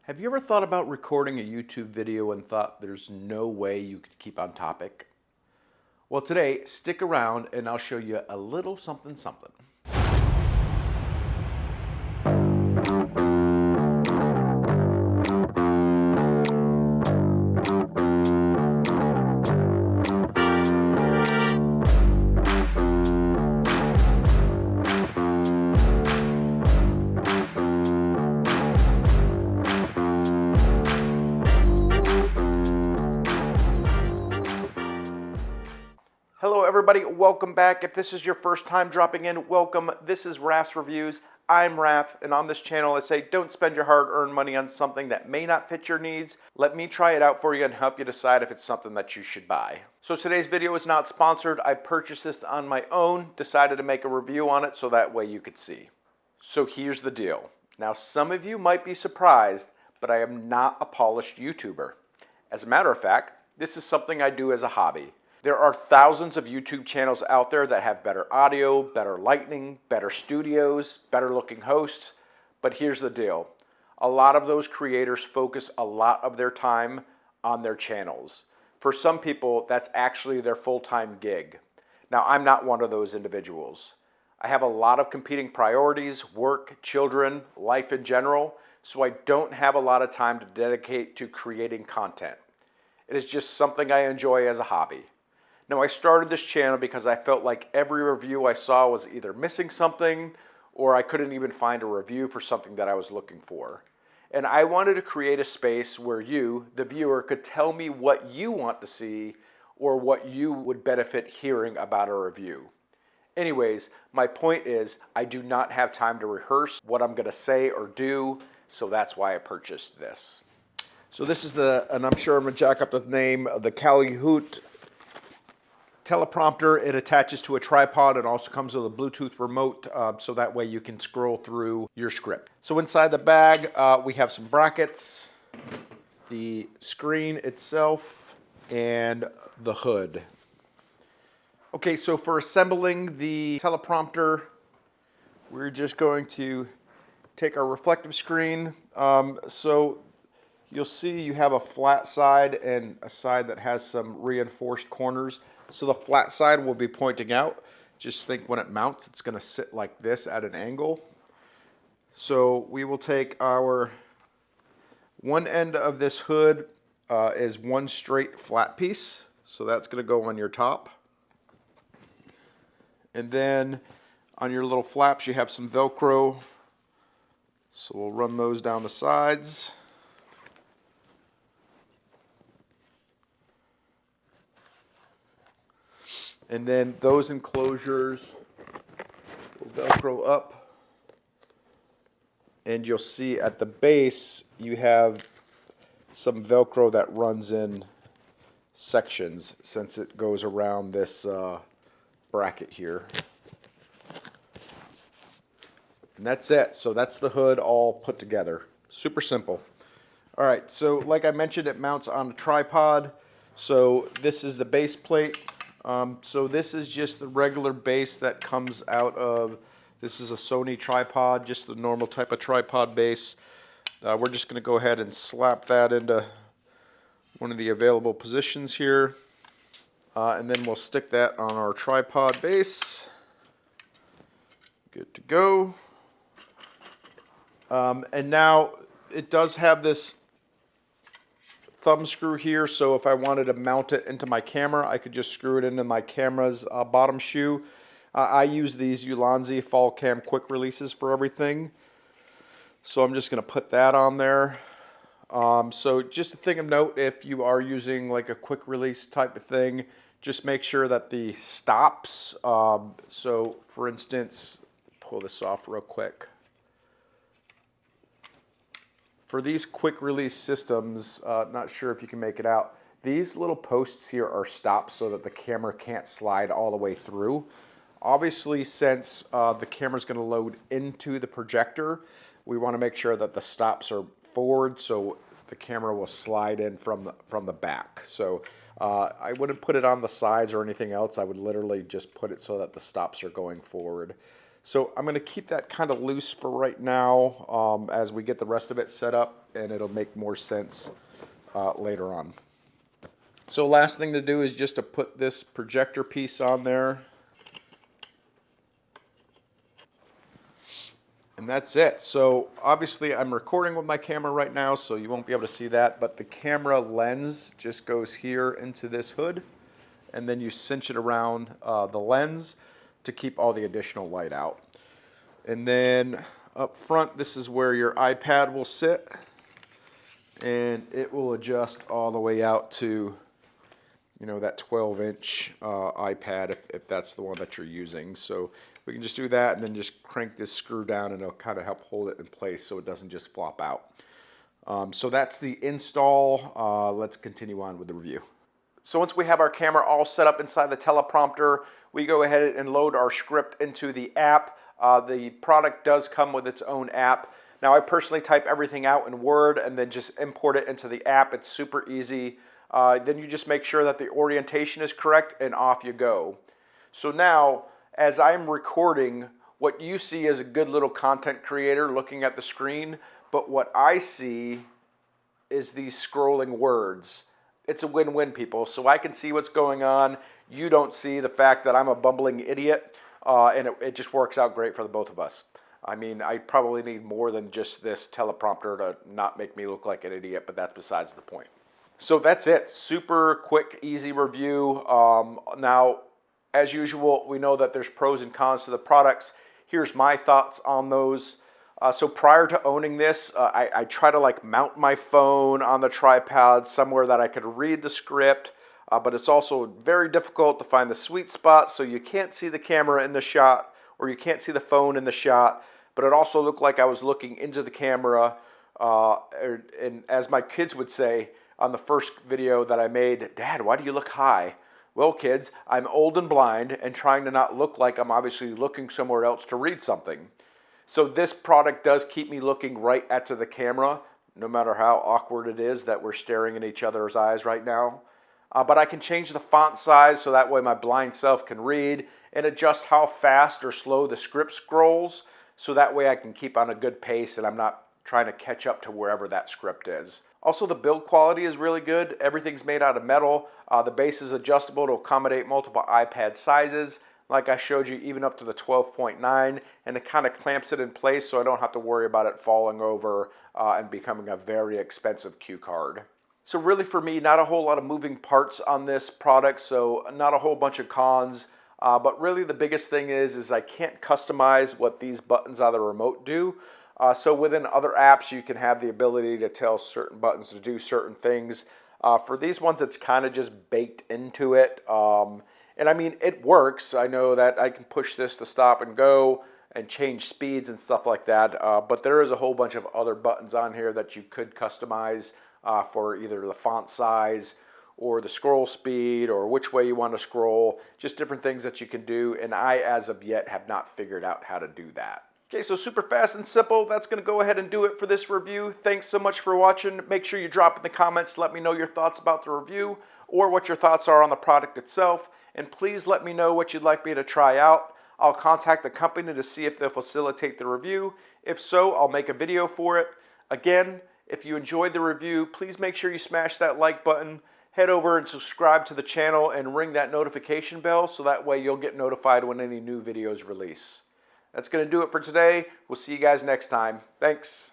Have you ever thought about recording a YouTube video and thought there's no way you could keep on topic? Well, today, stick around and I'll show you a little something something. Hello everybody, welcome back. If this is your first time dropping in, welcome. This is Raf's Reviews. I'm Raf, and on this channel I say don't spend your hard-earned money on something that may not fit your needs. Let me try it out for you and help you decide if it's something that you should buy. So today's video is not sponsored. I purchased this on my own, decided to make a review on it so that way you could see. So here's the deal. Now some of you might be surprised, but I am not a polished YouTuber. As a matter of fact, this is something I do as a hobby. There are thousands of YouTube channels out there that have better audio, better lighting, better studios, better looking hosts. But here's the deal. A lot of those creators focus a lot of their time on their channels. For some people, that's actually their full-time gig. Now, I'm not one of those individuals. I have a lot of competing priorities, work, children, life in general, so I don't have a lot of time to dedicate to creating content. It is just something I enjoy as a hobby. Now, I started this channel because I felt like every review I saw was either missing something or I couldn't even find a review for something that I was looking for. And I wanted to create a space where you, the viewer, could tell me what you want to see or what you would benefit hearing about a review. Anyways, my point is I do not have time to rehearse what I'm going to say or do, so that's why I purchased this. So this is and I'm sure I'm going to jack up the name, of the Calihoot Teleprompter. It attaches to a tripod and also comes with a Bluetooth remote, so that way you can scroll through your script. So inside the bag, we have some brackets, the screen itself, and the hood. Okay, so for assembling the teleprompter, we're just going to take our reflective screen. So you'll see you have a flat side and a side that has some reinforced corners. So the flat side will be pointing out. Just think when it mounts, it's going to sit like this at an angle. So we will take our one end of this hood is one straight flat piece. So that's going to go on your top. And then on your little flaps, you have some Velcro. So we'll run those down the sides. And then those enclosures will Velcro up. And you'll see at the base, you have some Velcro that runs in sections since it goes around this bracket here. And that's it. So that's the hood all put together. Super simple. All right, so like I mentioned, it mounts on a tripod. So this is the base plate. So this is just the regular base that comes out of, this is a Sony tripod, just the normal type of tripod base. We're just going to go ahead and slap that into one of the available positions here. And then we'll stick that on our tripod base. Good to go. And now it does have this thumb screw here, so if I wanted to mount it into my camera, I could just screw it into my camera's bottom shoe. I use these Ulanzi Fall Cam quick releases for everything. So I'm just going to put that on there. So just a thing of note, if you are using like a quick release type of thing, just make sure that the stops, so for instance, pull this off real quick. For these quick release systems, not sure if you can make it out, these little posts here are stops so that the camera can't slide all the way through. Obviously, since the camera is going to load into the projector, we want to make sure that the stops are forward so the camera will slide in from the back. So I wouldn't put it on the sides or anything else. I would literally just put it so that the stops are going forward. So I'm going to keep that kind of loose for right now as we get the rest of it set up, and it'll make more sense later on. So last thing to do is just to put this projector piece on there. And that's it. So obviously I'm recording with my camera right now, so you won't be able to see that, but the camera lens just goes here into this hood, and then you cinch it around the lens to keep all the additional light out. And then up front, this is where your iPad will sit, and it will adjust all the way out to, you know, that 12-inch iPad if that's the one that you're using. So we can just do that and then just crank this screw down, and it'll kind of help hold it in place so it doesn't just flop out. So that's the install. Let's continue on with the review. So once we have our camera all set up inside the teleprompter, we go ahead and load our script into the app. The product does come with its own app. Now I personally type everything out in Word and then just import it into the app. It's super easy. Then you just make sure that the orientation is correct, and off you go. So now, as I'm recording, what you see is a good little content creator looking at the screen, but what I see is these scrolling words. It's a win-win, people. So I can see what's going on. You don't see the fact that I'm a bumbling idiot, and it just works out great for the both of us. I mean, I probably need more than just this teleprompter to not make me look like an idiot, but that's besides the point. So that's it. Super quick, easy review. Now, as usual, we know that there's pros and cons to the products. Here's my thoughts on those. So prior to owning this, I try to like mount my phone on the tripod somewhere that I could read the script, but it's also very difficult to find the sweet spot, so you can't see the camera in the shot or you can't see the phone in the shot, but it also looked like I was looking into the camera, and as my kids would say on the first video that I made, "Dad, why do you look high?" Well, kids, I'm old and blind and trying to not look like I'm obviously looking somewhere else to read something. So this product does keep me looking right at the camera, no matter how awkward it is that we're staring in each other's eyes right now. But I can change the font size so that way my blind self can read, and adjust how fast or slow the script scrolls, so that way I can keep on a good pace and I'm not trying to catch up to wherever that script is. Also, the build quality is really good. Everything's made out of metal. The base is adjustable to accommodate multiple iPad sizes. Like I showed you, even up to the 12.9, and it kind of clamps it in place so I don't have to worry about it falling over and becoming a very expensive cue card. So really for me, not a whole lot of moving parts on this product, so not a whole bunch of cons. But really the biggest thing is I can't customize what these buttons on the remote do. So within other apps, you can have the ability to tell certain buttons to do certain things. For these ones, it's kind of just baked into it. And I mean, it works. I know that I can push this to stop and go and change speeds and stuff like that. But there is a whole bunch of other buttons on here that you could customize for either the font size or the scroll speed or which way you want to scroll. Just different things that you can do. And I, as of yet, have not figured out how to do that. Okay, so super fast and simple. That's going to go ahead and do it for this review. Thanks so much for watching. Make sure you drop in the comments. Let me know your thoughts about the review or what your thoughts are on the product itself. And please let me know what you'd like me to try out. I'll contact the company to see if they'll facilitate the review. If so, I'll make a video for it. Again, if you enjoyed the review, please make sure you smash that like button. Head over and subscribe to the channel and ring that notification bell so that way you'll get notified when any new videos release. That's going to do it for today. We'll see you guys next time. Thanks.